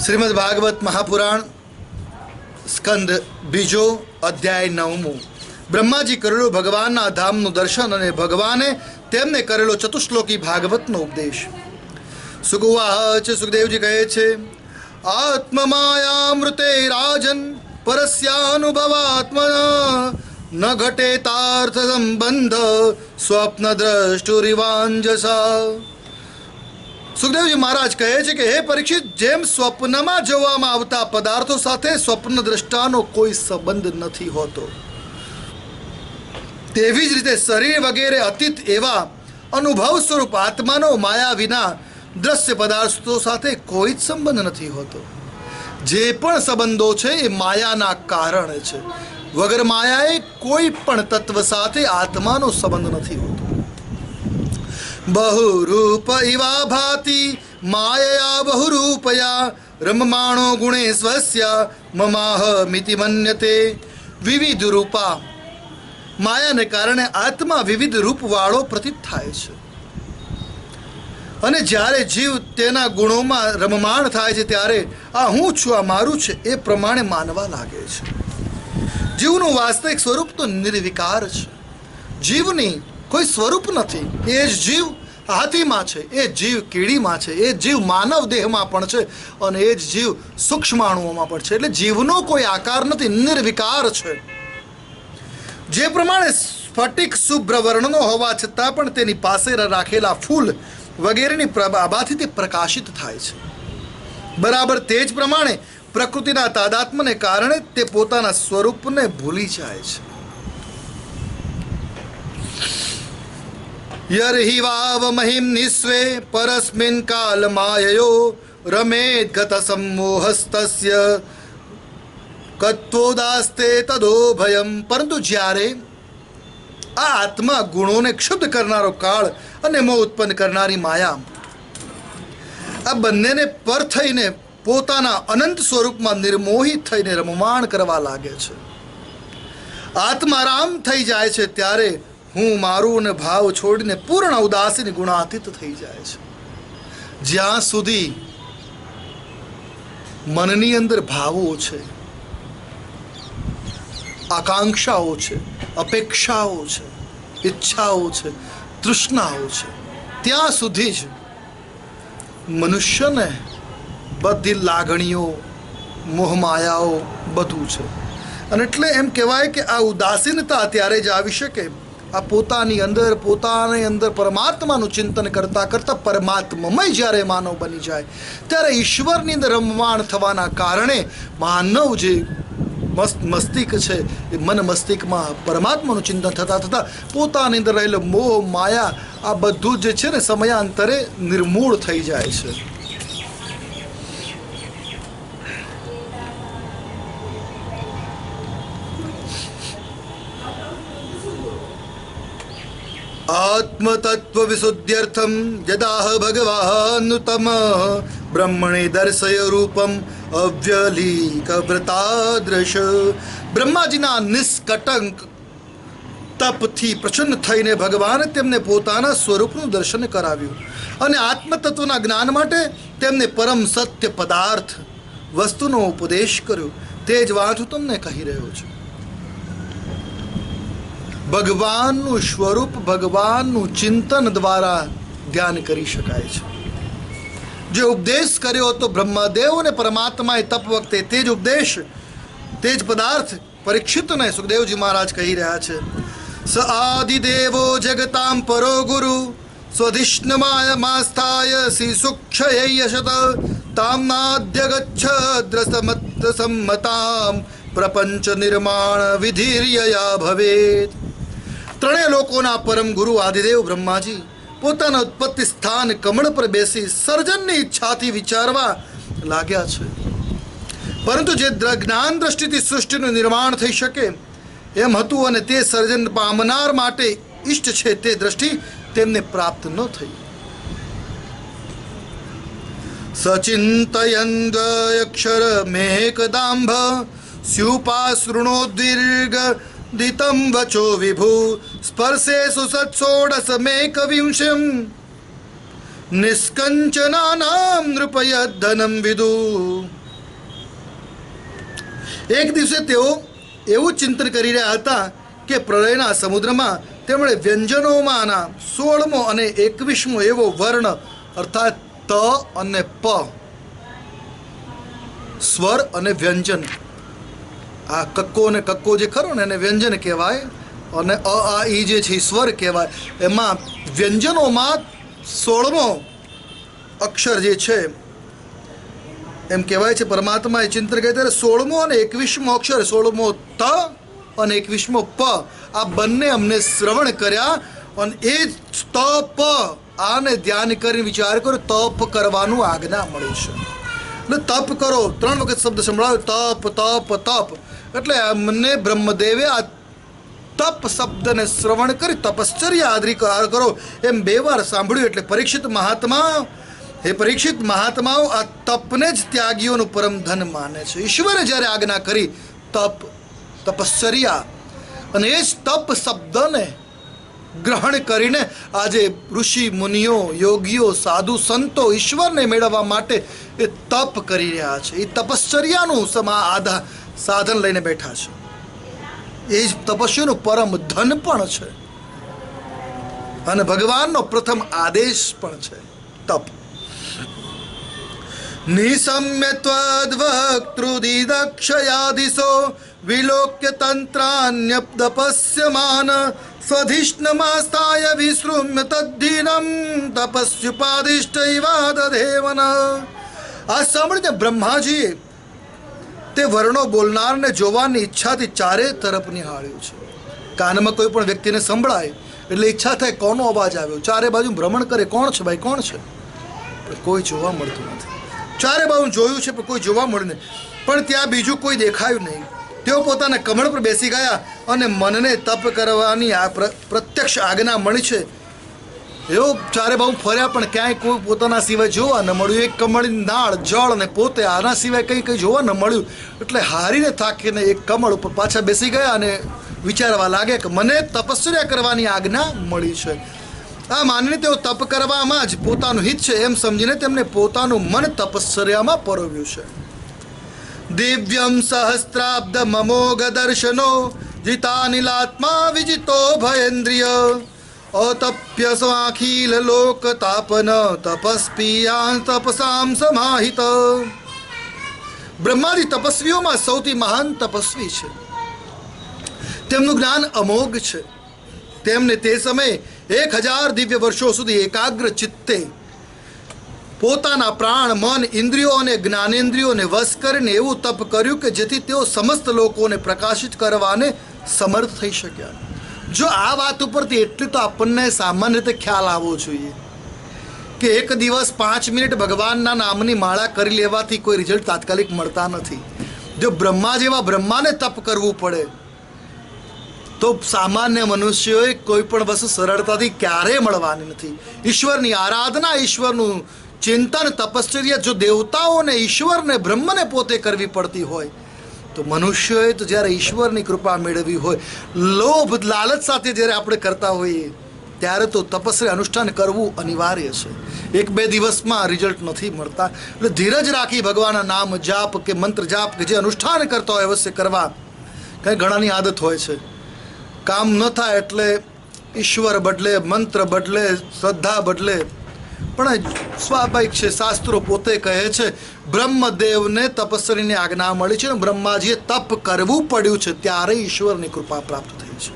શ્રીમદ ભાગવત મહાપુરાણ સ્કંદ બીજો અધ્યાય 9. બ્રહ્માજી કરેલો ભગવાનના ધામનું દર્શન અને ભગવાને તેમને કરેલો ચતુશ્લોકી ભાગવતનો ઉપદેશ. સુગુવાચ, સુખદેવજી કહે છે, આત્મમાયામૃતે રાજન પરસ્યાનુભવાત્મના ન ઘટે તાર્થ સંબંધ સ્વપ્ન દ્રષ્ટુરિવાંજસા. સુખદેવજી મહારાજ કહે છે કે હે પરીક્ષિત, જેમ સ્વપ્નમાં જોવામાં આવતા પદાર્થો સાથે સ્વપ્ન દ્રષ્ટાનો કોઈ સંબંધ નથી હોતો, તેવી જ રીતે શરીર વગેરે અતીત એવા અનુભવ સ્વરૂપ આત્માનો માયા વિના દ્રશ્ય પદાર્થો સાથે કોઈ જ સંબંધ નથી હોતો. જે પણ સંબંધો છે એ માયાના કારણે છે. વગર માયાએ કોઈ પણ તત્વ સાથે આત્માનો સંબંધ નથી હોતો. બહુરૂપ ઇવા ભાતિ માયયા બહુરૂપયા રમમાણો ગુણે સ્વસ્ય મમાહ મિતિ મન્યતે. વિવિધ રૂપા માયાને કારણે આત્મા વિવિધ રૂપવાળો પ્રતીત થાય છે, અને જ્યારે જીવ તેના ગુણોમાં રમમાણ થાય છે ત્યારે આ હું છું, આ મારું છે એ પ્રમાણે માનવા લાગે છે. જીવનું વાસ્તવિક સ્વરૂપ તો નિર્વિકાર છે. જીવની કોઈ સ્વરૂપ નથી. એ જ જીવ હાથીમાં છે, એ જીવ કીડીમાં છે, એ જીવ માનવ દેહમાં પણ છે, અને એ જ જીવ સૂક્ષ્માણુઓમાં પણ છે. એટલે જીવનો કોઈ આકાર નથી, નિર્વિકાર છે. જે પ્રમાણે સ્ફટિક શુભ્ર વર્ણનો હોવા છતાં પણ તેની પાસે રાખેલા ફૂલ વગેરેની આભાથી તે પ્રકાશિત થાય છે, બરાબર તે જ પ્રમાણે પ્રકૃતિના તાદાત્મ્યને કારણે તે પોતાના સ્વરૂપને ભૂલી જાય છે. યર્હિ વાવ મહિમ નિસ્વે પરસ્મિન કાલ માયયો રમેદ ગત સમોહસ્તસ્ય કત્વોદાસ્તે તદો ભયમ. પરંતુ જ્યારે આ આત્મા ગુણોને ક્ષુબ્ધ કરનારો કાળ અને મોહ ઉત્પન્ન કરનારી માયા આ બંનેને પર થઈને પોતાના અનંત સ્વરૂપમાં નિર્મોહિત થઈને રમમાણ કરવા લાગે છે, આત્મારામ થઈ જાય છે, ત્યારે હું મારું અને ભાવ છોડીને પૂર્ણ ઉદાસીન ગુણાતીત થઈ જાય છે. જ્યાં સુધી મનની અંદર ભાવો છે, આકાંક્ષાઓ છે, અપેક્ષાઓ છે, ઈચ્છાઓ છે, તૃષ્ણાઓ છે, ત્યાં સુધી જ મનુષ્યને બધી લાગણીઓ, મોહમાયાઓ બધું છે. અને એટલે એમ કહેવાય કે આ ઉદાસીનતા ત્યારે જ આવી શકે આ પોતાની અંદર પરમાત્માનું ચિંતન કરતાં કરતાં પરમાત્મામય જ્યારે માનવ બની જાય ત્યારે ઈશ્વરની અંદર રમમાણ થવાના કારણે માનવ જે મસ્તિષ્ક છે એ મન મસ્તિષ્કમાં પરમાત્માનું ચિંતન થતાં થતાં પોતાની અંદર રહેલો મોહ માયા આ બધું જે છે ને સમયાંતરે નિર્મૂળ થઈ જાય છે. આત્મતત્વ વિશુદ્ધ્યર્થમ યદાહ ભગવાનુતમ બ્રહ્મણે દર્શય રૂપમ અવ્યલીક વ્રતાદ્રશ. બ્રહ્માજીના નિષ્કટંક તપથી પ્રસન્ન થઈને ભગવાને તેમને પોતાના સ્વરૂપનું દર્શન કરાવ્યું અને આત્મતત્વના જ્ઞાન માટે તેમને પરમ સત્ય પદાર્થ વસ્તુનો ઉપદેશ કર્યો. તે જ વાત હું તમને કહી રહ્યો છું. ભગવાનનું સ્વરૂપ ભગવાનનું ચિંતન દ્વારા ધ્યાન કરી શકાય છે. જે ઉપદેશ કર્યો હતો બ્રહ્મદેવ અને પરમાત્માએ તપ વખતે, તે જ ઉપદેશ, તે જ પદાર્થ પરીક્ષિતને સુખદેવજી મહારાજ કહી રહ્યા છે. સ આદિદેવો જગતામ પરો ગુરુ સ્વધિષ્ણમાસ્થાય શ્રી સુક્ષયશત તામનાદ્ય ગચ્છ દ્રસમત્સમ્મતામ પ્રપંચ નિર્માણ વિધિર્યયા ભવેત. ત્રણેય લોકોના પરમ ગુરુ આદિદેવ બ્રહ્માજી પોતાના ઉત્પત્તિ સ્થાન કમળ પર બેસી સર્જનની ઈચ્છાથી વિચારવા લાગ્યા છે. પરંતુ જે જ્ઞાન દ્રષ્ટિથી સૃષ્ટિનું નિર્માણ થઈ શકે એમ હતું અને તે સર્જન પામનાર માટે ઈષ્ટ છે તે દ્રષ્ટિ તેમને પ્રાપ્ત ન થઈ. સચિંતયન અક્ષર મેકદાંભ સ્યુપાસૃણોદ્દીર્ઘ દિતમ વચો વિભુ સ્પર્શે સુસત્સોડસ મેકવિંશમ નિષ્કંચનાનામ નૃપય ધનમ વિદુ. એક દિવસે તેઓ એવું ચિંતન કરી રહ્યા હતા કે પ્રલયના સમુદ્રમાં તેમણે વ્યંજનોમાંના 16મો અને 21મો એવો વર્ણ અર્થાત ત અને પ સ્વર અને વ્યંજન, આ કક્કો અને કક્કો જે ખરો ને એને વ્યંજન કહેવાય અને અ આ ઈ જે છે સ્વર કહેવાય. એમાં વ્યંજનોમાં 16મો અક્ષર જે છે એમ કહેવાય છે પરમાત્માએ ચિંતન કર્યું ત્યારે 16મો અને 21મો અક્ષર, 16મો ત અને 21મો પ, આ બંને અમને શ્રવણ કર્યા. અને એ જ તપ, આને ધ્યાન કરીને વિચાર કરો, તપ કરવાનું આજ્ઞા મળી છે. એટલે તપ કરો, 3 વખત શબ્દ સંભળાવ્યો, તપ તપ તપ. એટલે અમને બ્રહ્મદેવે આ તપ શબ્દને શ્રવણ કરી તપશ્ચર્યા આદરી કરો એમ 2 વાર સાંભળ્યું. એટલે પરીક્ષિત મહાત્મા, હે પરીક્ષિત મહાત્માઓ આ તપને જ ત્યાગીઓનું પરમ ધન માને છે. ઈશ્વરે જ્યારે આજ્ઞા કરી તપ, તપશ્ચર્યા, અને એ જ તપ શબ્દને ગ્રહણ કરીને આજે ઋષિ મુનિઓ, યોગીઓ, સાધુ સંતો ઈશ્વરને મેળવવા માટે એ તપ કરી રહ્યા છે. એ તપશ્ચર્યાનું સાધન લઈને બેઠા છે. એ જ તપસ્યાનું પરમ ધન પણ છે અને ભગવાનનો પ્રથમ આદેશ પણ છે તપ. નિસમ્ય ત્વદ્વક્તૃદિદક્ષયાદિશો વિલોક્ય તંત્રાન્યપ્દપસ્યમાન સ્વધિષ્ણમાસ્તાય વિસૃમ્ય તદ્ધિનમ તપસ્યુપાદિષ્ટૈવાદધેવન. આ સાંભળીને બ્રહ્માજીએ તે વર્ણો બોલનારને જોવાની ઈચ્છાથી ચારે તરફ નિહાળ્યું છે. કાનમાં કોઈ પણ વ્યક્તિને સંભળાય એટલે ઈચ્છા થાય કોનો અવાજ આવ્યો, ચારે બાજુ ભ્રમણ કરે, કોણ છે ભાઈ, કોણ છે, પણ કોઈ જોવા મળતું નથી. ચારે બાજુ જોયું છે પણ કોઈ જોવા મળ્યું નહીં. પણ ત્યાં બીજું કોઈ દેખાયું નહીં. તેઓ પોતાના કમળ પર બેસી ગયા અને મનને તપ કરવાની આ પ્રત્યક્ષ આજ્ઞા મળી છે. એવો ચારે બાજુ ફર્યા પણ ક્યાંય કોઈ પોતાના સિવાય જોવા ન મળ્યું. એક કમળની નાળ, જળ અને પોતે, આના સિવાય કંઈ જોવા ન મળ્યું. એટલે હારીને થાકીને એક કમળ ઉપર પાછા બેસી ગયા અને વિચારવા લાગે કે મને તપશ્ચર્યા કરવાની આજ્ઞા મળી છે. આ માનીને તેઓ તપ કરવામાં જ પોતાનું હિત છે એમ સમજીને તેમને પોતાનું મન તપશ્ચર્યામાં પરોવ્યું છે. દિવ્યમ સહસ્ત્રાબ્દ મમોઘ દર્શનો જીતાનિલાત્મા વિજિતો ભયેન્દ્રિય અતપ્ય સ્વાખિલ લોક તાપન તપસ્પિયાન તપસામ સમાહિત. બ્રહ્માજી તપસ્વીઓમાં સૌથી મહાન તપસ્વી છે. તેમનું જ્ઞાન અમોઘ છે. તેમને તે સમયે 1000 દિવ્ય વર્ષો સુધી એકાગ્ર ચિત્તે પોતાના પ્રાણ, મન, ઇન્દ્રિયો અને જ્ઞાનેન્દ્રિયોને વશ કરીને એવું તપ કર્યું કે જેથી તેઓ સમસ્ત લોકોને પ્રકાશિત કરવાને સમર્થ થઈ શક્યા. જો આ વાત ઉપરથી એટલું તો આપણને સામાન્ય રીતે ખ્યાલ આવવો જોઈએ કે એક દિવસ 5 મિનિટ ભગવાનના નામની માળા કરી લેવાથી કોઈ રિઝલ્ટ તાત્કાલિક મળતા નથી. જો બ્રહ્મા જેવા બ્રહ્માને તપ કરવું પડે તો સામાન્ય મનુષ્યોએ કોઈ પણ વસ્તુ સરળતાથી ક્યારેય મળવાની નથી. ઈશ્વરની આરાધના, ઈશ્વરનું ચિંતન, તપશ્ચર્યા જો દેવતાઓને, ઈશ્વરને, બ્રહ્મને પોતે કરવી પડતી હોય તો મનુષ્યોએ તો જ્યારે ઈશ્વરની કૃપા મેળવી હોય, લોભ લાલચ સાથે જ્યારે આપણે કરતા હોઈએ ત્યારે તો તપસ્યા અનુષ્ઠાન કરવું અનિવાર્ય છે. 1-2 દિવસમાં રિઝલ્ટ નથી મળતા. એટલે ધીરજ રાખી ભગવાનના નામ જાપ કે મંત્ર જાપ કે જે અનુષ્ઠાન કરતા હોય અવશ્ય કરવા. કંઈ ઘણાની આદત હોય છે, કામ ન થાય એટલે ઈશ્વર બદલે, મંત્ર બદલે, શ્રદ્ધા બદલે. પણ સ્વાભાવિક છે, શાસ્ત્રો પોતે કહે છે બ્રહ્મદેવને તપસ્વીની આજ્ઞા મળી છે અને બ્રહ્માજીએ તપ કરવું પડ્યું છે ત્યારે ઈશ્વરની કૃપા પ્રાપ્ત થઈ છે.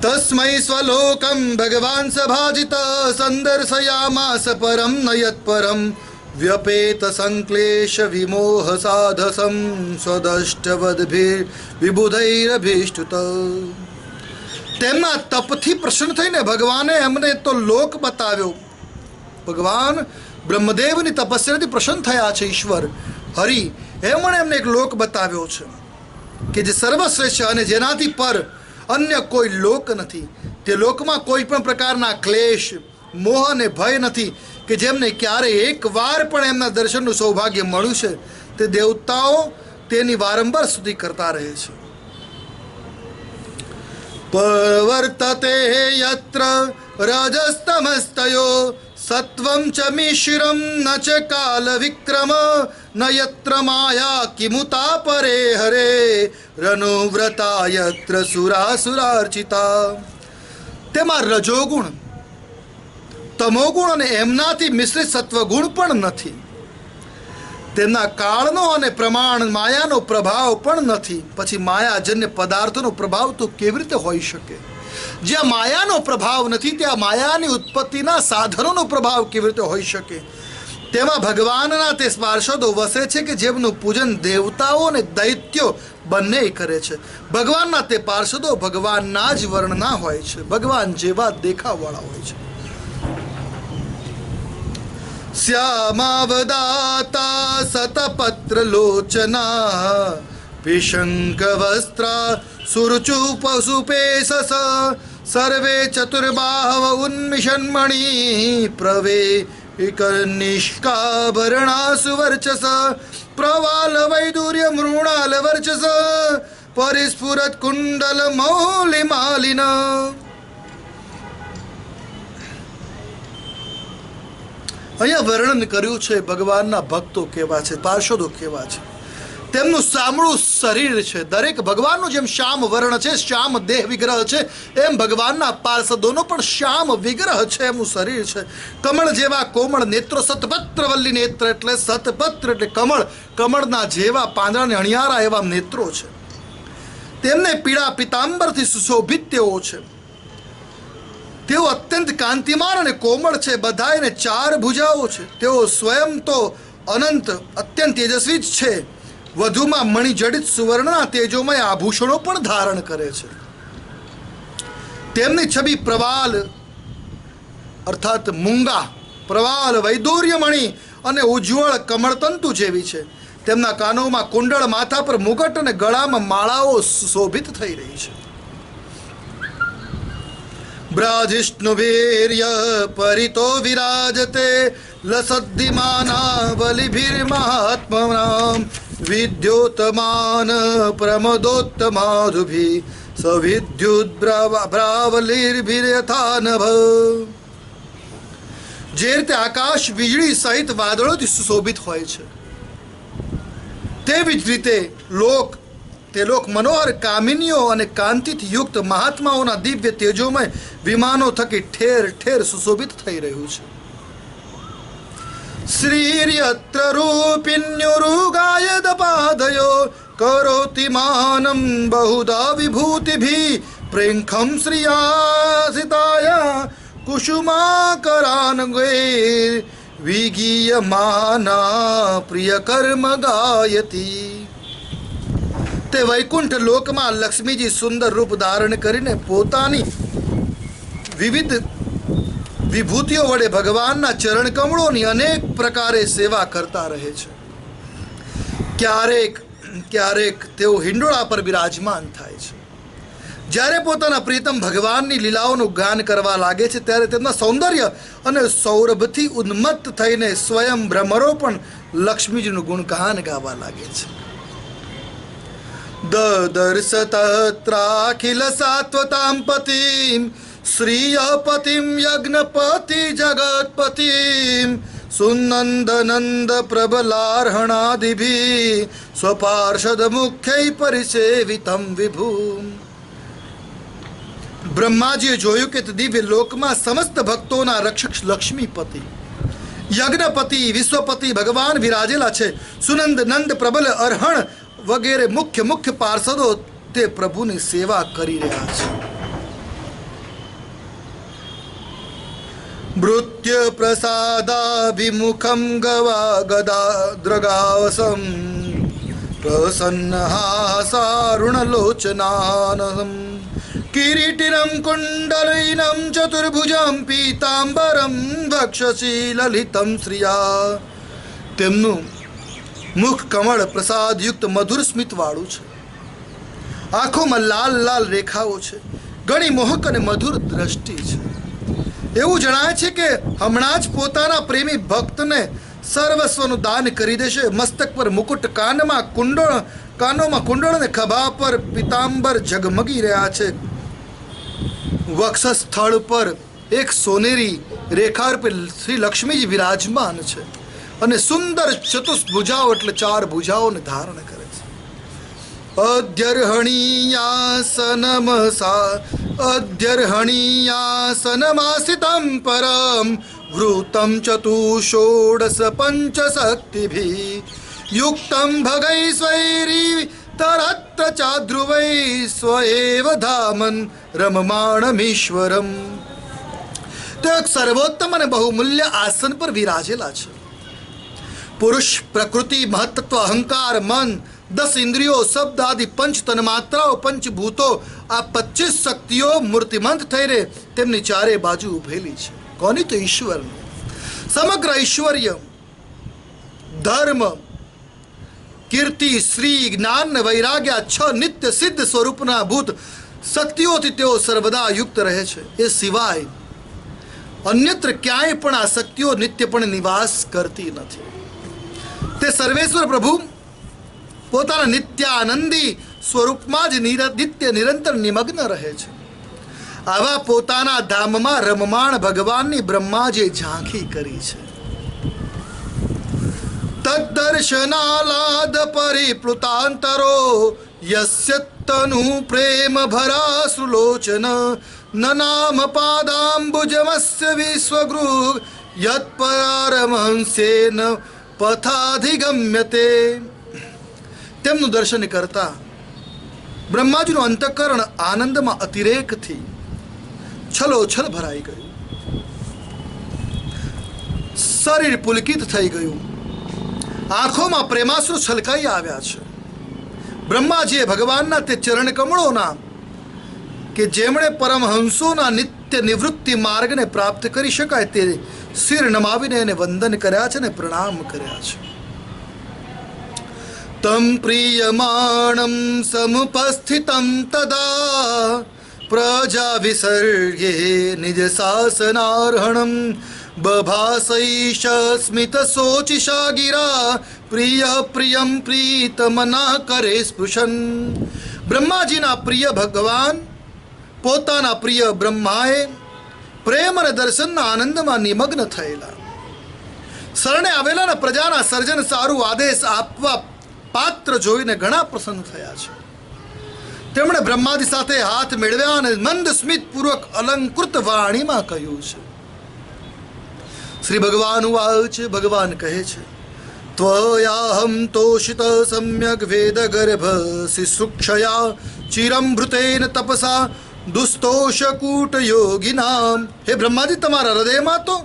તસ્મૈ સ્વલોકમ ભગવાન સભાજિત સંદર્શયામાસ પરમ નયત પરમ વ્યપેત સંક્લેશ વિમોહ સાધસમ સ્વદષ્ટવદભિર વિબુધૈરભીષ્ટુત. તેમના તપથી પ્રસન્ન થઈને ભગવાને એમને તો લોક બતાવ્યો. ભગવાન બ્રહ્મદેવની તપસ્યાથી પ્રસન્ન થયા છે. ઈશ્વર હરિ એમણે એમને એક લોક બતાવ્યો છે કે જે સર્વશ્રેષ્ઠ અને જેનાથી પર અન્ય કોઈ લોક નથી. તે લોકમાં કોઈ પણ પ્રકારના ક્લેશ, મોહ અને ભય નથી કે જેમને ક્યારેય એક વાર પણ એમના દર્શનનું સૌભાગ્ય મળ્યું છે. તે દેવતાઓ તેની વારંવાર સ્તુતિ કરતા રહે છે. પ્રવર્તતે યત્ર રજસ્તમસ્તયો સત્વં ચ મિશ્રમ ન ચ કાલ વિક્રમ ન યત્ર માયા કિમુતા પરે હરે રનુવ્રતા યત્ર સુરાસુરાર્ચિતા. તેમાં રજોગુણ, તમોગુણ અને એમનાથી મિશ્રિત સત્વગુણ પણ નથી. તેમના કાળનો અને પ્રમાણ માયાનો પ્રભાવ પણ નથી. પછી માયાજન્ય પદાર્થોનો પ્રભાવ તો કેવી રીતે હોઈ શકે? જ્યાં માયાનો પ્રભાવ નથી ત્યાં માયાની ઉત્પત્તિના સાધનોનો પ્રભાવ કેવી રીતે હોઈ શકે? તેમાં ભગવાનના તે પાર્ષદો વસે છે કે જેમનું પૂજન દેવતાઓ અને દૈત્યો બંને કરે છે. ભગવાનના તે પાર્ષદો ભગવાનના જ વર્ણના હોય છે, ભગવાન જેવા દેખાવવાળા હોય છે. શ્યામાવદાતા સતપત્ર લોચના વિશંક વસ્ત્રા સુરચુપ સુપેશસ સર્વે ચતુર્બાહવ ઉન્મિષન્મણી પ્રવે નિષ્કાભરણા સુવર્ચસ પ્રવાલ વૈદુર્ય મૃણાલ વર્ચસ પરિસ્ફુરત કુંડલ મૌલિ માલિન. અહીંયા વર્ણન કર્યું છે ભગવાનના ભક્તો કેવા છે, પાર્ષદો કેવા છે. તેમનું સામળું શરીર છે. દરેક ભગવાનનું જેમ શ્યામ વર્ણ છે, શ્યામ દેહ વિગ્રહ છે, એમ ભગવાનના પાર્ષદોનો પણ શ્યામ વિગ્રહ છે, એમનું શરીર છે. કમળ જેવા કોમળ નેત્રો, સતપત્ર વલ્લી નેત્ર એટલે સતપત્ર એટલે કમળ, કમળના જેવા પાંદડાને અણિયારા એવા નેત્રો છે. તેમને પીળા પિતાંબરથી સુશોભિત તેઓ છે. તેઓ અત્યંત કાંતિમાન અને કોમળ છે. બધાયને 4 ભુજાઓ છે. તેઓ સ્વયં તો અનંત અત્યંત તેજસ્વી જ છે. વધુમાં મણિજડિત સુવર્ણના તેજોમય આભૂષણો પણ ધારણ કરે છે. તેમની છબી પ્રવાલ અર્થાત મૂંગા, પ્રવાલ વૈદુર્યમણી અને ઉજ્જવળ કમળતંતુ જેવી છે. તેમના કાનોમાં કુંડળ, માથા પર મુગટ અને ગળામાં માળાઓ શોભિત થઈ રહી છે. બ્રાજિષ્ણુવીર્ય પરિતો વિરાજતે લસદ્ધિમાના બલિભીર્મહાત્મનામ વિદ્યોતમાન પ્રમદોત્તમાધુભી સવિદ્યુદ્બ્રાવલીર્ભિર્યથાનભ. જે રીતે આકાશ વીજળી સહિત વાદળોથી સુશોભિત હોય છે, તેવી જ રીતે તે લોક મનોહર કામિનીઓ અને કાંતિથી યુક્ત મહાત્માઓના દિવ્ય તેજોમય વિમાનો થકી ઠેર ઠેર સુશોભિત થઈ રહ્યું છે. શ્રીર્યત્ર રૂપિન્યુરુગાયદ પાદયો કરોતિ માનમ બહુધા વિભૂતિભી પ્રેંખમ શ્રિયાસિતાયા કુસુમાકરાનગે વિગીયમાના પ્રિય કર્મ ગાયતી. તે વૈકુંઠ લોકમાં લક્ષ્મીજી સુંદર રૂપ ધારણ કરીને પોતાની વિવિધ વિભૂતિઓ વડે ભગવાનના ચરણ કમળોની અનેક પ્રકારે સેવા કરતા રહે છે. ક્યારેક ક્યારેક તેઓ હિંડોળા પર બિરાજમાન થાય છે. જ્યારે પોતાના પ્રીતમ ભગવાનની લીલાઓનું ગાન કરવા લાગે છે ત્યારે તેમના સૌંદર્ય અને સૌરભથી ઉન્મત્ત થઈને સ્વયં ભ્રમરો પણ લક્ષ્મીજીનું ગુણગાન ગાવા લાગે છે. દર્શતત્રાખિલ સાત્વતામ પતિમ શ્રીયપતિમ યજ્ઞપતિ જગતપતિમ સુનંદનંદ પ્રબલાર્હણાદિભી સ્વપાર્ષદ મુખ્ય પરિસેવિતમ વિભૂમ. બ્રહ્માજીએ જોયું કે દિવ્ય લોકમાં સમસ્ત ભક્તોના રક્ષક લક્ષ્મીપતિ, યજ્ઞપતિ, વિશ્વપતિ ભગવાન વિરાજેલા છે. સુનંદ, નંદ, પ્રબલ, અર્હણ વગેરે મુખ્ય મુખ્ય પાર્ષદો તે પ્રભુની સેવા કરી રહ્યા છે. મૃત્યુ પ્રસાદાભિમુખમ ગવા ગદા દ્રગાવસમ પ્રસન્નહાસારુણલોચનાનમ કિરીટિનમ કુંડલિનમ ચતુર્ભુજમ પીતાંબરમ વક્ષસી લલિતમ શ્રિયા. તેમનું મુખ કમળ પ્રસાદયુક્ત મધુર સ્મિત વાળું છે. આંખોમાં લાલ લાલ રેખાઓ છે. ઘણી મોહક અને મધુર દ્રષ્ટિ છે. એવું જણાય છે કે હમણાં જ પોતાના પ્રેમી ભક્તને સર્વસ્વનું દાન કરી દેશે. મસ્તક પર મુકુટ, કાનોમાં કુંડળ અને ખભા પર પિતાંબર ઝગમગી રહ્યા છે. વક્ષસ્થળ પર એક સોનેરી રેખા રૂપે શ્રી લક્ષ્મીજી વિરાજમાન છે અને સુંદર ચતુર્ભુજાઓ એટલે 4 ભુજાઓને ધારણ કરે છે. અધ્યર્હણીયાસનમાસિતમ પરમ વૃતમ ચતુષોડશ પંચશક્તિભિ યુક્તમ ભગૈસ્વૈરી તરત્ર ચાધ્રુવૈ સ્વએવ ધામન રમમાણમીશ્વરમ. તો એક સર્વોત્તમ અને બહુમૂલ્ય આસન પર વિરાજેલા છે. પુરુષ, પ્રકૃતિ, મહત્ત્વ, અહંકાર, મન, 10 ઇન્દ્રિયો, શબ્દ આદિ પંચ તન્માત્રાઓ, પંચભૂતો, આ 25 શક્તિઓ મૂર્તિમંત થઈને તેમની ચારે બાજુ ઉભેલી છે. કોની? તો ઈશ્વરની. સમગ્ર ઐશ્વર્ય, ધર્મ, કીર્તિ, શ્રી, જ્ઞાન, વૈરાગ્ય, 6 નિત્ય સિદ્ધ સ્વરૂપના ભૂત શક્તિઓથી તેઓ સર્વદા યુક્ત રહે છે. એ સિવાય અન્યત્ર ક્યાંય પણ આ શક્તિઓ નિત્યપણે નિવાસ કરતી નથી. તે સર્વેશ્વર પ્રભુ પોતાના નિત્ય આનંદી સ્વરૂપમાં જ નિત્ય નિરંતર નિમગ્ન રહે છે. આવા પોતાના ધામમાં રમમાણ ભગવાનની બ્રહ્માજીએ ઝાંખી કરી છે. તદ્દર્શનાલાદ પરિપ્લુતાંતરો યસ્ય તનુ પ્રેમ ભરાશ્રુલોચન નનામ પાદાંબુજમસ્ય વિશ્વગૃહ યત્પરારમહંસેન પથાધિગમ્યતે. તેમનું દર્શન કરતા બ્રહ્માજીનું અંતઃકરણ આનંદમાં અતિરેકથી છલોછલ ભરાઈ ગયું. શરીર પુલકિત થઈ ગયું. આંખોમાં પ્રેમાશ્રુ છલકાઈ આવ્યા છે. બ્રહ્માજીએ ભગવાનના તે ચરણ કમળોના કે જેમણે પરમહંસોના નિત્ય નિવૃત્તિ માર્ગને પ્રાપ્ત કરી શકાય તે શિર નમાવીને એને વંદન કર્યા છે ને પ્રણામ કર્યા છે. તમ પ્રિયમાણમ સમુપસ્થિતમ તદા પ્રજા વિસર્ગે નિજ શાસનાર્હણમ બભાસૈષ સ્મિત શોચિષા ગિરા પ્રિય પ્રિયમ પ્રીતમના કરે સ્પૃશન. બ્રહ્માજીના પ્રિય ભગવાન પોતાના પ્રિય બ્રહ્માએ પ્રેમ અને દર્શનના આનંદમાં નિમગ્ન થયેલા. શરણે આવેલા પ્રજાના સર્જન સારું આદેશ આપવા પાત્ર જોઈને ઘણા પ્રસન્ન થયા છે. તેમણે બ્રહ્માજી સાથે હાથ મેળવ્યા અને મંદ સ્મિત પૂર્વક અલંકૃત વાણીમાં કહ્યું છે. શ્રી ભગવાન વાચ. ભગવાન કહે છે, ત્વયાહમ તોષિત સમ્યક વેદ ગર્ભ શિશુક્ષયા ચિરમ ભૃતેન તપસા દુસ્તોષકૂટ યોગિનામ. હે બ્રહ્માજી, તમારા હૃદયમાં તો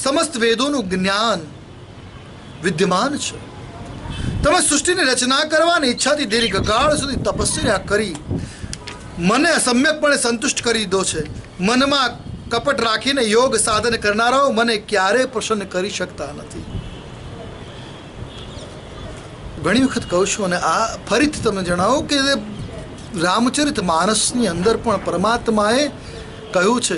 સમસ્ત વેદોનું જ્ઞાન વિદ્યમાન છે. તમે સૃષ્ટિની રચના કરવાની ઈચ્છાથી દીર્ઘકાળ સુધી તપસ્યા કરી મને સમ્યકપણે સંતુષ્ટ કરી દીધો છે. મનમાં કપટ રાખીને યોગ સાધન કરનારાઓ મને ક્યારેય પ્રસન્ન કરી શકતા નથી. ઘણી વખત કહું છું અને આ ફરીથી તમને જણાવું કે રામચરિત માનસની અંદર પણ પરમાત્માએ કહ્યું છે,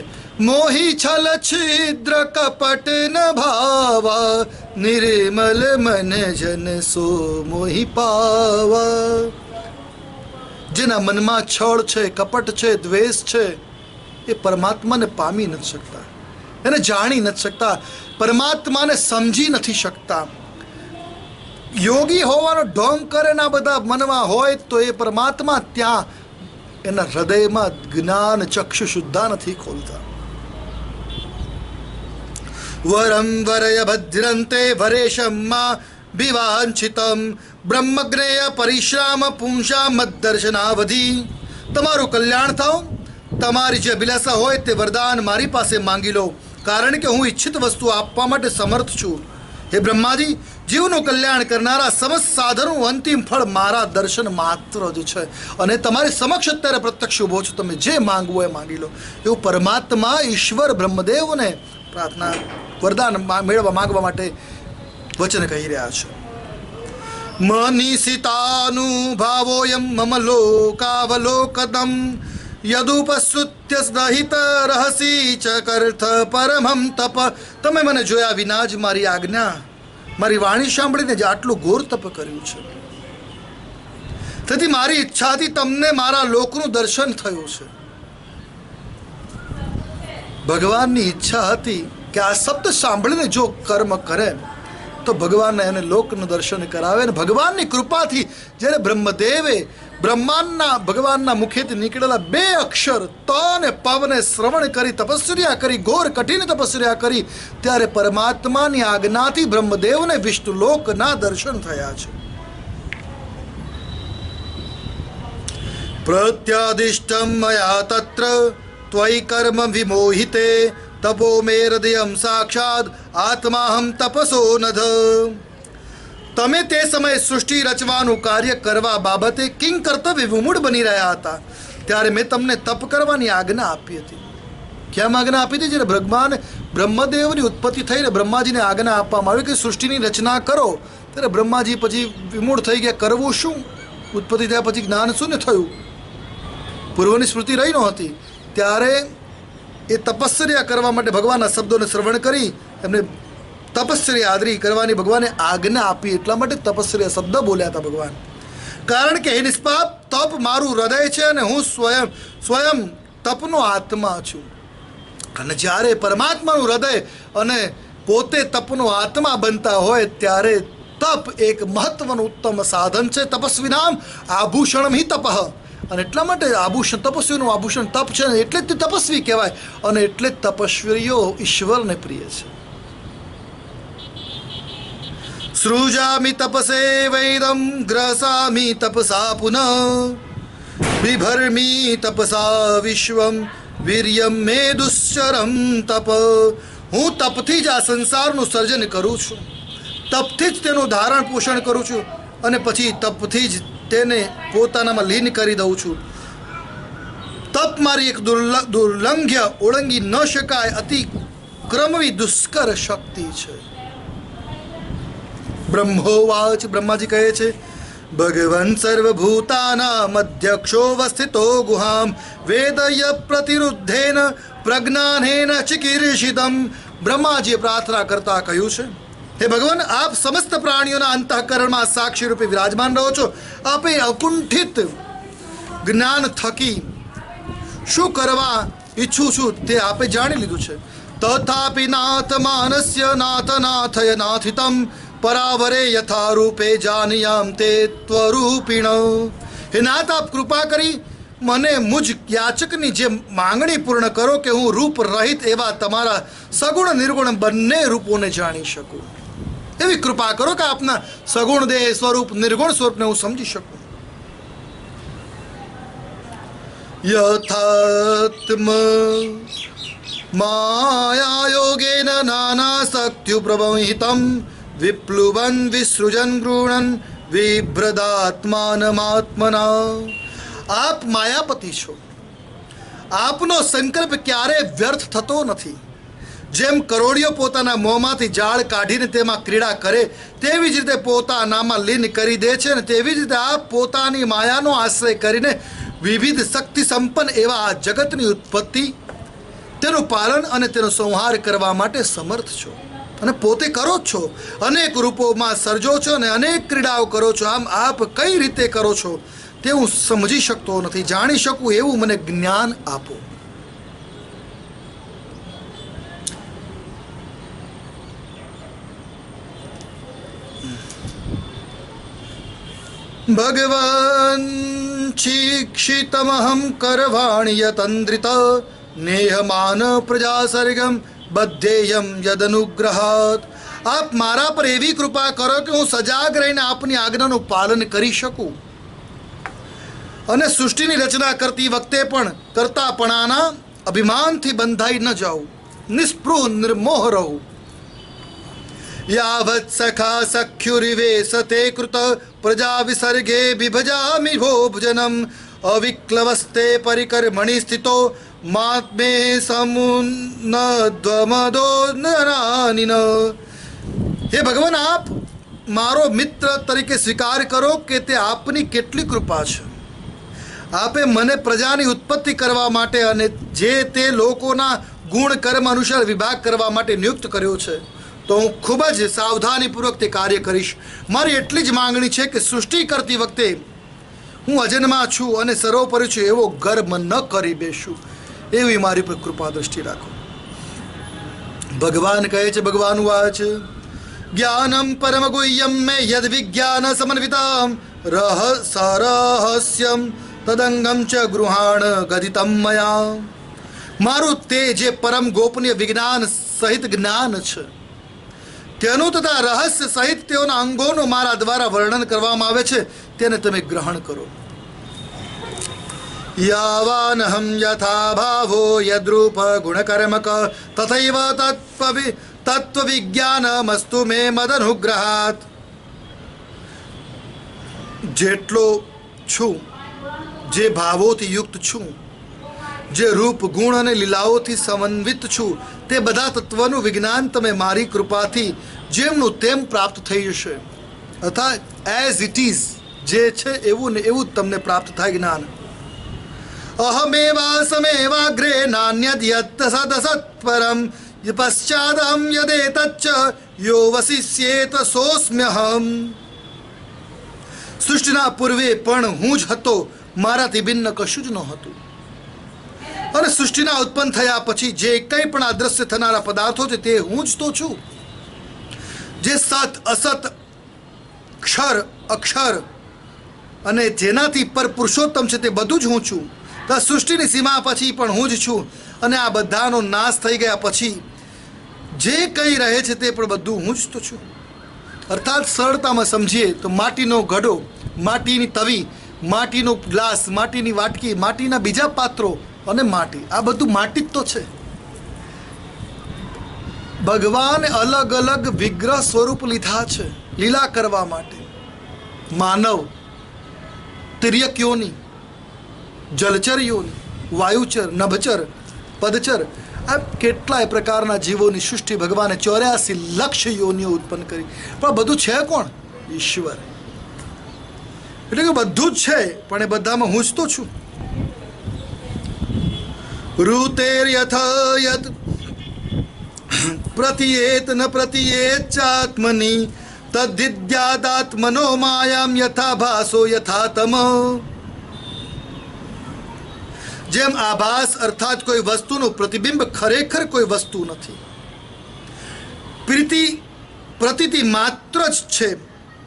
મોહી છલ છિદ્ર કપટ ન ભાવા નિર્મલ મન જન સો મોહી પાવા. જેના મનમાં છળ છે, કપટ છે, દ્વેષ છે, એ પરમાત્માને પામી નથી શકતા, એને જાણી નથી શકતા, પરમાત્માને સમજી નથી શકતા. યોગી હોવાનો ઢોંગ કરે ના બધા મનમાં હોય તો એ પરમાત્મા ત્યાં એના હૃદયમાં જ્ઞાન ચક્ષુ શુદ્ધા નથી ખોલતા. વરમ વરય ભદ્રંતે વરેશમ્મા વિવાંછિતમ બ્રહ્મજ્ઞેય પરિશ્રામ પુંસા મદ્દર્શનાવધિ. તમારું કલ્યાણ થાવ, તમારી જે અભિલાષા હોય તે વરદાન મારી પાસે માંગી લો, કારણ કે હું ઈચ્છિત વસ્તુ આપવા માટે સમર્થ છું. હે બ્રહ્માજી, જીવનું કલ્યાણ કરનારા સમસ્ત સાધનનું અંતિમ ફળ મારા દર્શન માત્ર જ છે અને તમારી સમક્ષ અત્યારે પ્રત્યક્ષ ઉભો છું. તમે જે માંગવું એ માંગી લો. એવું પરમાત્મા ઈશ્વર બ્રહ્મદેવને પ્રાર્થના વરદાન મેળવવા માંગવા માટે વચન કહી રહ્યા છે. મનીષિતાનુભાવોયમ મમ લોકાવલોકદમ યદુપશ્રુત્ય દહિત રહસી ચકર્થ પરમહમ તપ. તમે મને જોયા વિના જ મારી આજ્ઞા, મારી વાણી સાંભળીને જ આટલું ઘોર તપ કર્યું છે. તેથી મારી ઈચ્છાથી તમને મારા લોકનું દર્શન થયું છે. ભગવાનની ઈચ્છા હતી કે આ શબ્દ સાંભળીને જો કર્મ કરે તો ભગવાનને એને લોકનું દર્શન કરાવે. અને ભગવાનની કૃપાથી જ્યારે બ્રહ્મદેવે ભગવાનના મુખેથી નીકળેલા 2 અક્ષર ત અને પવને શ્રવણ કરી તપસ્યા કરી, ઘોર કઠિન તપસ્યા કરી, ત્યારે પરમાત્માની આજ્ઞાથી બ્રહ્મદેવને વિષ્ણુ લોકના દર્શન થયા છે. પ્રત્યાદિષ્ટમ મયા તત્ર ત્વયિ કર્મ વિમોહિતે તપો મે હૃદયમ સાક્ષાત આત્માહમ તપસો નધ. તમે તે સમયે સૃષ્ટિ રચવાનું કાર્ય કરવા બાબતે કિંગ કર્તવ્ય વિમૂઢ બની રહ્યા હતા, ત્યારે મેં તમને તપ કરવાની આજ્ઞા આપી હતી. કેમ આજ્ઞા આપી હતી? જ્યારે બ્રહ્મદેવની ઉત્પત્તિ થઈને બ્રહ્માજીને આજ્ઞા આપવામાં આવી કે સૃષ્ટિની રચના કરો, ત્યારે બ્રહ્માજી પછી વિમૂઢ થઈ ગયા. કરવું શું? ઉત્પત્તિ થયા પછી જ્ઞાન શું ને થયું? પૂર્વની સ્મૃતિ રહી નહોતી. ત્યારે એ તપસ્યા કરવા માટે ભગવાનના શબ્દોને શ્રવણ કરી એમને તપસ્યા આદરી કરવાની ભગવાને આજ્ઞા આપી. એટલા માટે તપસ્યા શબ્દ બોલ્યા હતા ભગવાન. કારણ કે હે નિષ્પાપ, તપ મારું હૃદય છે અને હું સ્વયં તપનો આત્મા છું. અને જ્યારે પરમાત્માનું હૃદય અને પોતે તપનો આત્મા બનતા હોય ત્યારે તપ એક મહત્વનું ઉત્તમ સાધન છે. તપસ્વીનામ આભૂષણમ હિ તપઃ. અને એટલા માટે તપસ્વીનું આભૂષણ તપ છે, એટલે જ તે તપસ્વી કહેવાય. અને એટલે જ તપસ્વીઓ ઈશ્વરને પ્રિય છે. સૃજામિ તપસે વૈદમ ગ્રસામિ તપસા પુનઃ બિભર્મિ તપસા વિશ્વમ વીર્યમ મે દુશ્ચરમ તપ. હું તપથી જ આ સંસારનું સર્જન કરું છું, તપથી જ તેનું ધારણ પોષણ કરું છું અને પછી તપથી જ તેને પોતાનામાં લીન કરી દઉં છું. તપ મારી એક દુર્લંઘ્ય, ઓળંગી ન શકાય અતિ ક્રમવી દુષ્કર શક્તિ છે. બ્રહ્મોવાચ, બ્રહ્માજી કહે છે, ભગવન સર્વભૂતાના મધ્યક્ષો વસ્થિતો ગુહામ વેદય પ્રતિરુદ્ધેન પ્રજ્ઞાનેન ચિકીર્ષિતમ. બ્રહ્માજીએ પ્રાર્થના કરતા કહ્યું છે, હે ભગવાન, આપ સમસ્ત પ્રાણીઓના અંતઃકરણમાં સાક્ષી રૂપે વિરાજમાન રહો છો. આપે અકુંઠિત જ્ઞાન થકી શું કરવા ઈચ્છું છું તે આપે જાણી લીધું છે. તથાપિ નાથ માનસ્ય નાથ નાથય નાથિતમ પરાવરે યથા રૂપે જાનિયામ તે ત્વરૂપિણ. હે નાથ, આપ કૃપા કરી મને મુજ યાચકની જે માંગણી પૂર્ણ કરો કે હું રૂપ રહિત એવા તમારા સગુણ નિર્ગુણ બંને રૂપોને જાણી શકું. એવી કૃપા કરો કે આપના સગુણ દેહ સ્વરૂપ નિર્ગુણ સ્વરૂપને હું સમજી શકું. યથાત્મ માયા યોગેન નાના શક્ત્યુ પ્રવહિતમ વિપ્લુવન વિસૃજન ગૃણન વિભ્રદાત્માનમાત્મના. આપ માયાપતિ છો. આપનો સંકલ્પ ક્યારેય વ્યર્થ થતો નથી. જેમ કરોડિયો પોતાના મોંમાંથી જાળ કાઢીને તેમાં ક્રીડા કરે તેવી જ રીતે પોતાનામાં લીન કરી દે છે, અને તેવી જ રીતે આપ પોતાની માયાનો આશ્રય કરીને વિવિધ શક્તિ સંપન્ન એવા આ જગતની ઉત્પત્તિ, તેનું પાલન અને તેનો સંહાર કરવા માટે સમર્થ છો. અને પોતે કરો જ છો. અનેક રૂપોમાં સર્જો છો અને અનેક ક્રીડાઓ કરો છો. આમ આપ કઈ રીતે કરો છો તે હું સમજી શકતો નથી. જાણી શકું એવું મને જ્ઞાન આપો. ભગવાન શિક્ષિતમહં કરવાણિ યતંદ્રિત નેહમાન પ્રજા સર્ગમ બધ્યેયમ યદનુગ્રહાત. આપ મારા પર એવી કૃપા કરો કે હું સજાગ રહીને આપની આજ્ઞાનું પાલન કરી શકું અને સૃષ્ટિની રચના કરતી વખતે પણ કરતાપણાના અભિમાનથી બંધાઈ ન જાઉં, નિસ્પૃહ નિર્મોહ રહું. યાવત સખા સખ્યુરિવેશતે કૃત પ્રજા વિસર્ગે બિભજામિ ભોજનમ અવિક્લવસ્તે પરિકર્મણિ સ્થિતો માત્મે સમુન્નદ્વમદો નરાનિન. હે ભગવાન, આપ મારો મિત્ર તરીકે સ્વીકાર કરો કે તે આપની કેટલી કૃપા છે. આપે મને પ્રજાની ઉત્પત્તિ કરવા માટે અને જે તે લોકોના ગુણ કર્મ અનુસાર વિભાગ કરવા માટે નિયુક્ત કર્યો છે, તો હું ખૂબ જ સાવધાનીપૂર્વક તે કાર્ય કરીશ. મારી એટલી જ માંગણી છે કે સૃષ્ટિ કરતી વખતે હું અજન્મા છું અને સર્વોપરી છું એવો ગર્વ ન કરી બેસું. એવી મારી પર કૃપા દ્રષ્ટિ રાખો. ભગવાન કહે છે, ભગવાન વાચ જ્ઞાનમ પરમ ગુહ્યમ મે યદ વિજ્ઞાન સમન્વિતમ રહસ્યમ તદંગમ ચ ગૃહાણ ગદિતમ મયા. મારું તે જે પરમ ગોપનીય વિજ્ઞાન સહિત જ્ઞાન છે તેનું તથા રહસ્ય સહિત તેઓના અંગોનું મારા દ્વારા વર્ણન કરવામાં આવે છે તેને તમે ગ્રહણ કરો. યાવાનહમ યથા ભાવો યદ્રૂપ ગુણકર્મક તથૈવ તત્વવિજ્ઞાનમસ્તુ મે મદનુગ્રહાત. જેટલો છું, જે ભાવોથી યુક્ત છું, જે રૂપ ગુણ અને લીલાઓથી સમન્વિત છું, તે બધા તત્વનું વિજ્ઞાન તમે મારી કૃપાથી જેમનું તેમ પ્રાપ્ત થઈ જશે. અર્થાત એઝ ઇટ ઇઝ જે છે એવું ને એવું તમને પ્રાપ્ત થાય જ્ઞાન. અહમેવા સમેવાગ્રે નાન્યદ યત્ સદસત્પરમ પશ્ચાદહમ યદેતચ્ચ યો વસિષ્યેત સોસ્મ્યહમ. સૃષ્ટિના પૂર્વે પણ હું જ હતો, મારાથી ભિન્ન કશું જ ન હતું. અને સૃષ્ટિના ઉત્પન્ન થયા પછી જે કંઈ પણ આ દ્રશ્ય થનારા પદાર્થો છે તે હું જ તો છું. જે સત અસત ક્ષર અક્ષર અને જેનાથી પર પુરુષોત્તમ છે તે બધું જ હું છું. તો સૃષ્ટિની સીમા પછી પણ હું જ છું. અને આ બધાનો નાશ થઈ ગયા પછી જે કંઈ રહે છે તે પણ બધું હું જ તો છું. અર્થાત સરળતામાં સમજીએ તો માટીનો ઘડો, માટીની તવી, માટીનો ગ્લાસ, માટીની વાટકી, માટીના બીજા પાત્રો અને માટી, આ બધું માટી જ તો છે. ભગવાને અલગ અલગ વિગ્રહ સ્વરૂપ લીધા છે લીલા કરવા માટે. માનવ, તિર્યક યોની, જલચર યોની, વાયુચર, નભચર, પદચર, આ કેટલાય પ્રકારના જીવોની સૃષ્ટિ ભગવાને 84 લક્ષ યોનિઓ ઉત્પન્ન કરી. પણ બધું છે કોણ? ઈશ્વર. એટલે કે બધું જ છે પણ એ બધામાં હું જ તો છું. ઋતેર યથ યત પ્રતિયેત ન પ્રતિયેત ચાત્મની તદ્વિદ્યાદાત્મનો માયામ યથા ભાસો યથા તમ. જેમ આભાસ અર્થાત કોઈ વસ્તુનું પ્રતિબિંબ ખરેખર કોઈ વસ્તુ નથી, પ્રતીતિ માત્ર જ છે,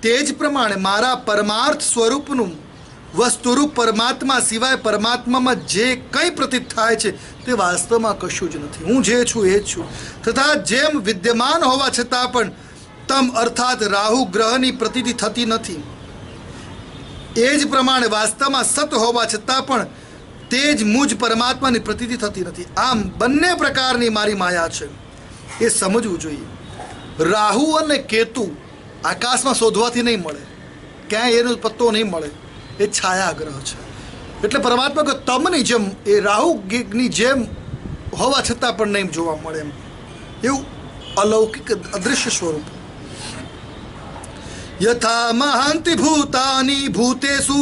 તે જ પ્રમાણે મારા પરમાર્થ સ્વરૂપનું વસ્તુરૂપ પરમાત્મા સિવાય પરમાત્મામાં જે કંઈ પ્રતીત થાય છે તે વાસ્તવમાં કશું જ નથી. હું જે છું એ જ છું. તથા જેમ વિદ્યમાન હોવા છતાં પણ તમ અર્થાત રાહુ ગ્રહની પ્રતીતિ થતી નથી, એ જ પ્રમાણે વાસ્તવમાં સત હોવા છતાં પણ તે જ મુજ પરમાત્માની પ્રતીતિ થતી નથી. આમ બંને પ્રકારની મારી માયા છે એ સમજવું જોઈએ. રાહુ અને કેતુ આકાશમાં શોધવાથી નહીં મળે, ક્યાંય એનો પત્તો નહીં મળે, એ છાયાગ્રહ છે. એટલે પરમાત્મા કે તમની જેમ એ રાહુની જેમ હોવા છતાં પણ નહીં જોવા મળે, એમ એવું અલૌકિક અદૃશ્ય સ્વરૂપ. યથા મહાંતિ ભૂતાની ભૂતેષુ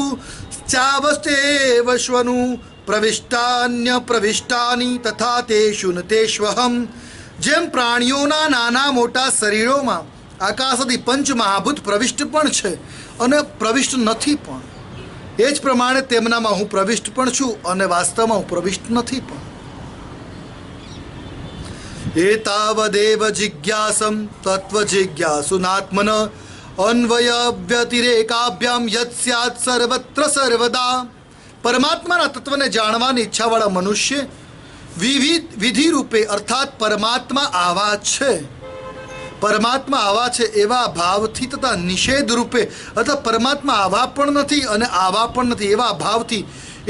ચાવસ્તેવ શ્વનું પ્રવિષ્ટાન્ય પ્રવિષ્ટાની તથા તેષુ ન તેષ્વહમ. જેમ પ્રાણીઓના નાના મોટા શરીરોમાં આકાશથી પંચ મહાભૂત પ્રવિષ્ટ પણ છે અને પ્રવિષ્ટ નથી પણ, એ જ પ્રમાણે તેમનામાં હું પ્રવિષ્ટ પણ છું અને વાસ્તવમાં હું પ્રવિષ્ટ નથી પણ. એતાવદેવ જિજ્ઞાસમ તત્વ જિજ્ઞાસુનાત્મન અન્વય વ્યતિરેકાભ્યામ યત સ્યાત સર્વત્ર સર્વદા. પરમાત્માના તત્વને જાણવાની ઈચ્છાવાળા મનુષ્ય વિધિ રૂપે અર્થાત પરમાત્મા આવા છે, પરમાત્મા આવા છે એવા ભાવથી તથા નિષેધ રૂપે અથવા પરમાત્મા આવા પણ નથી અને આવા પણ નથી એવા ભાવથી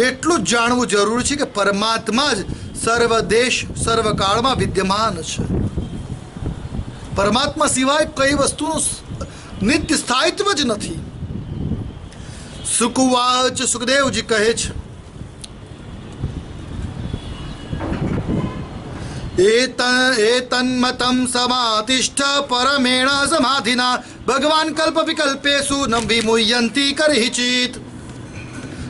એટલું જ જાણવું જરૂરી છે કે પરમાત્મા જ સર્વદેશ સર્વકાળમાં વિદ્યમાન છે. પરમાત્મા સિવાય કઈ વસ્તુનું નિત્ય સ્થાયિત્વ જ નથી. સુકુવાચ, સુખદેવજી કહે છે, એતન્મતમ સમાતિષ્ઠ પરમેણ સમાધિના ભગવાન કલ્પ વિકલ્પેષુ ન વિમુહ્યંતિ કરહિચિત.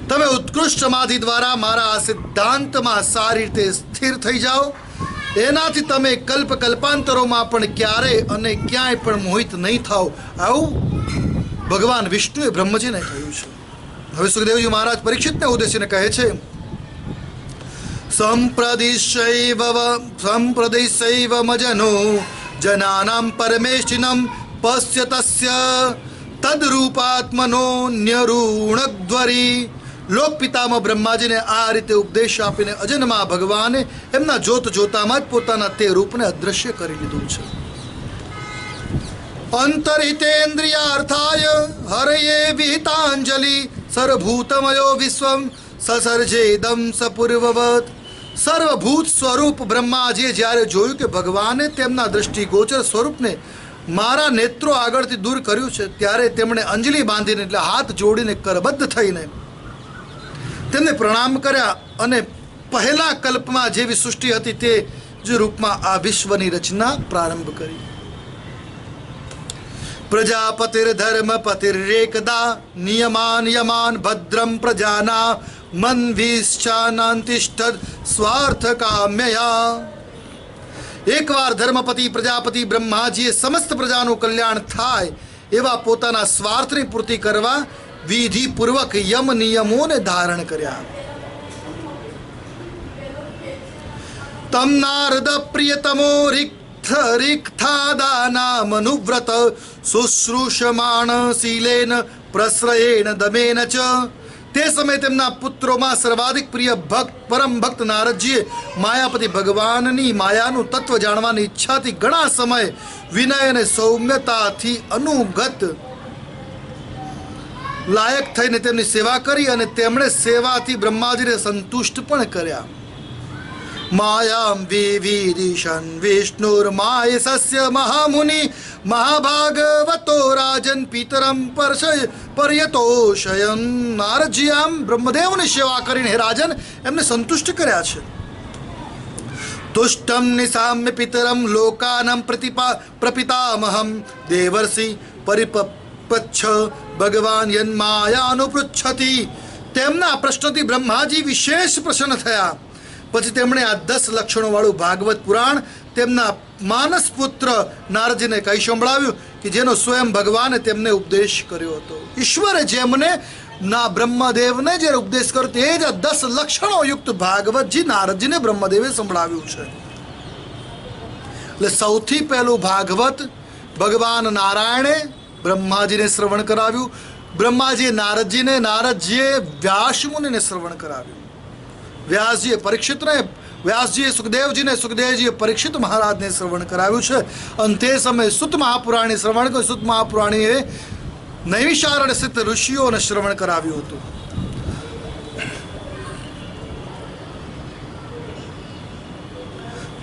તમે ઉત્કૃષ્ટ સમાધિ દ્વારા મારા આ સિદ્ધાંતમાં સારી રીતે સ્થિર થઈ જાઓ, એનાથી તમે કલ્પ કલ્પાંતરોમાં પણ ક્યારેય અને ક્યાંય પણ મોહિત નહીં થાઓ. આવું ભગવાન વિષ્ણુએ બ્રહ્મજીને કહ્યું છે. હવે સુખદેવજી મહારાજ પરીક્ષિતને ઉદ્દેશીને કહે છે, સંપ્રદિશૈવ મજનો જનાનાં પરમેષ્ઠિનં પશ્યતસ્ય તદ્રૂપાત્મનો ન્યરુણદ્વરી. લોક પિતામહ બ્રહ્માજીને આ રીતે ઉપદેશ આપીને અજન્મા ભગવાને એમના જોત જોતામાં જ પોતાના તે રૂપને અદ્રશ્ય કરી લીધું છે. અંતર્હિતેન્દ્રિયાર્થાય હરયે વિહિતાંજલિ સર્વભૂતમયો વિશ્વમ સસર્જેદમ સપૂર્વવત. સર્વભૂત સ્વરૂપ બ્રહ્માજીએ જ્યારે જોયું કે ભગવાને તેમના દ્રષ્ટિગોચર સ્વરૂપને મારા નેત્રો આગળથી દૂર કર્યું છે, ત્યારે તેમણે અંજલિ બાંધીને એટલે હાથ જોડીને કરબદ્ધ થઈને તેમને પ્રણામ કર્યા અને પહેલા કલ્પમાં જેવી સૃષ્ટિ હતી તે જ રૂપમાં આ વિશ્વની રચના પ્રારંભ કરી. પ્રજાપતિર્ધર્મપતિરેકદા નિયમાન યમાન ભદ્રમ પ્રજાના મન્વિશ્ચાનાંતિષ્ઠ સ્વાર્થ કામ્યયા. એકવાર ધર્મપતિ પ્રજાપતિ બ્રહ્માજીએ સમસ્ત પ્રજાનું કલ્યાણ થાય એવા પોતાના સ્વાર્થની પૂર્તિ કરવા વિધિપૂર્વક યમ નિયમોને ધારણ કર્યા. તમ નારદ પ્રિયતમો રિક્થાદાના મનુવ્રત શુશ્રૂષમાણ શીલેન પ્રશ્રયેણ દમેન ચ. તે સમયે તેમના પુત્રોમાં સર્વાધિક પ્રિય ભક્ત પરમ ભક્ત નારદજીએ માયાપતિ ભગવાનની માયાનું તત્વ જાણવાની ઈચ્છાથી ઘણા સમય વિનય અને સૌમ્યતાથી અનુગત લાયક થઈને તેમની સેવા કરી અને તેમણે સેવાથી બ્રહ્માજીને સંતુષ્ટ પણ કર્યા. માયામ વિવિદિશન વિષ્ણુર્માયસસ્ય મહામુનિ મહાભાગવતો રાજન પિતરમ પર્યતોષયન. નારદજી આમ બ્રહ્મદેવની સેવા કરીને હે રાજન એમને સંતુષ્ટ કર્યા છે. તુષ્ટમ નિસામ્ય પિતરમ લોકાનમ પ્રપિતામહમ દેવર્ષિ પરિપચ્છ ભગવાન યન્માયાનુપૃચ્છતિ. તેમના પ્રશ્નથી બ્રહ્માજી વિશેષ પ્રસન્ન થયા. પછી તેમણે આ 10 લક્ષણોવાળું ભાગવત પુરાણ તેમના માનસ પુત્ર નારદજીને કહી સંભળાવ્યું કે જેનો સ્વયં ભગવાને તેમને ઉપદેશ કર્યો હતો. ઈશ્વરે જેમને ના બ્રહ્મદેવને જે ઉપદેશ કર્યો તે જ 10 લક્ષણો યુક્ત ભાગવતજી નારદજીને બ્રહ્મદેવે સંભળાવ્યું છે. એટલે સૌથી પહેલું ભાગવત ભગવાન નારાયણે બ્રહ્માજીને શ્રવણ કરાવ્યું. બ્રહ્માજીએ નારદજીને, નારદજીએ વ્યાસમુનિને શ્રવણ કરાવ્યું. વ્યાસજીએ પરીક્ષિતને, વ્યાસજીએ સુખદેવજીને, સુખદેવજીએ પરીક્ષિત મહારાજને શ્રવણ કરાવ્યું છે. અને તે સમયે સુત મહાપુરાણી શ્રવણ કર્યું. સુત મહાપુરાણીએ નૈમિષારણ્ય સ્થિત ઋષિઓને શ્રવણ કરાવ્યું હતું.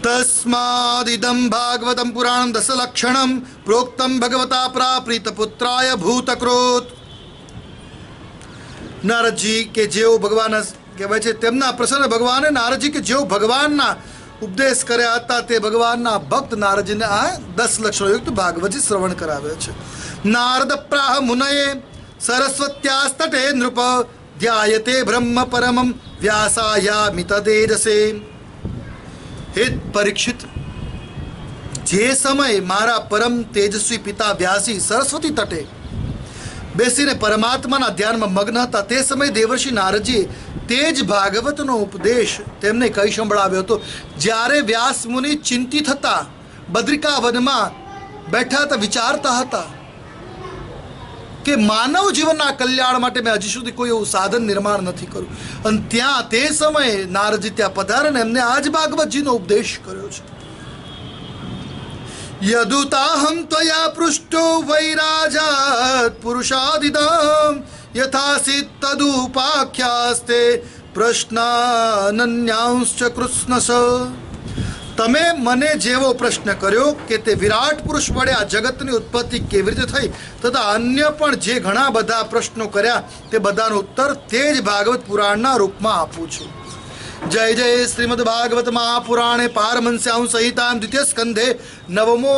તસ્માદિદમ ભાગવતમ પુરાણમ દશલક્ષણમ પ્રોક્તમ ભગવતા પ્રાપ્રિત પુત્રાય ભૂતકૃત. નારદજી કે જેઓ ભગવાન કહેવાય છે તેમના પ્રસન્ન ભગવાને નારદજી કે જેઓ ભગવાનના ઉપદેશ કર્યા હતા તે ભગવાનના ભક્ત નારદજીને આ 10 લક્ષણોયુક્ત ભાગવતજી શ્રવણ કરાવે છે. નારદ પ્રાહ મુનયે સરસ્વત્યાસ્તટે નૃપ ધ્યાયતે બ્રહ્મ પરમમ વ્યાસાયામિત તેજસે. હે પરીક્ષિત, જે સમયે મારા પરમ તેજસ્વી પિતા વ્યાસી સરસ્વતી તટે બેસીને પરમાત્માના ધ્યાનમાં મગ્ન હતા તે સમયે દેવર્ષિ નારદજીએ તે જ ભાગવતનો ઉપદેશ તેમને કહી સંભળાવ્યો હતો. જ્યારે વ્યાસ મુનિ ચિંતિત હતા, બદ્રિકા વનમાં બેઠા હતા, વિચારતા હતા કે માનવ જીવનના કલ્યાણ માટે મેં હજી સુધી કોઈ એવું સાધન નિર્માણ નથી કર્યું. અને ત્યાં તે સમયે નારદજી ત્યાં પધારે ને એમને આજ ભાગવતજીનો ઉપદેશ કર્યો છે. યદુતાહમ ત્વયા પૃષ્ટો વૈરાજાત પુરુષાદિદમ યથાસિત તદુપાખ્યાસ્તે પ્રશ્નાનન્યાંશ્ચ કૃષ્ણસ. તમે મને જેવો પ્રશ્ન કર્યો કે તે વિરાટ પુરુષ વડે આ જગતની ઉત્પત્તિ કેવી રીતે થઈ તથા અન્ય પણ જે ઘણા બધા પ્રશ્નો કર્યા તે બધાનો ઉત્તર તે જ ભાગવત પુરાણના રૂપમાં આપું છું. જય જય શ્રીમદ ભાગવત મહાપુરાણે પારમહંસ્યાં સંહિતાં દ્વિતીય સ્કંધે નવમો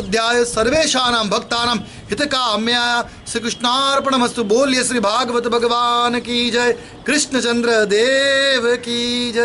અધ્યાય સર્વેશાનાં ભક્તાનાં હિતકામ્યા. શ્રી કૃષ્ણાર્પણમસ્તુ. બોલીએ શ્રી ભાગવત ભગવાન કી જય. કૃષ્ણચંદ્ર દેવ કી જય.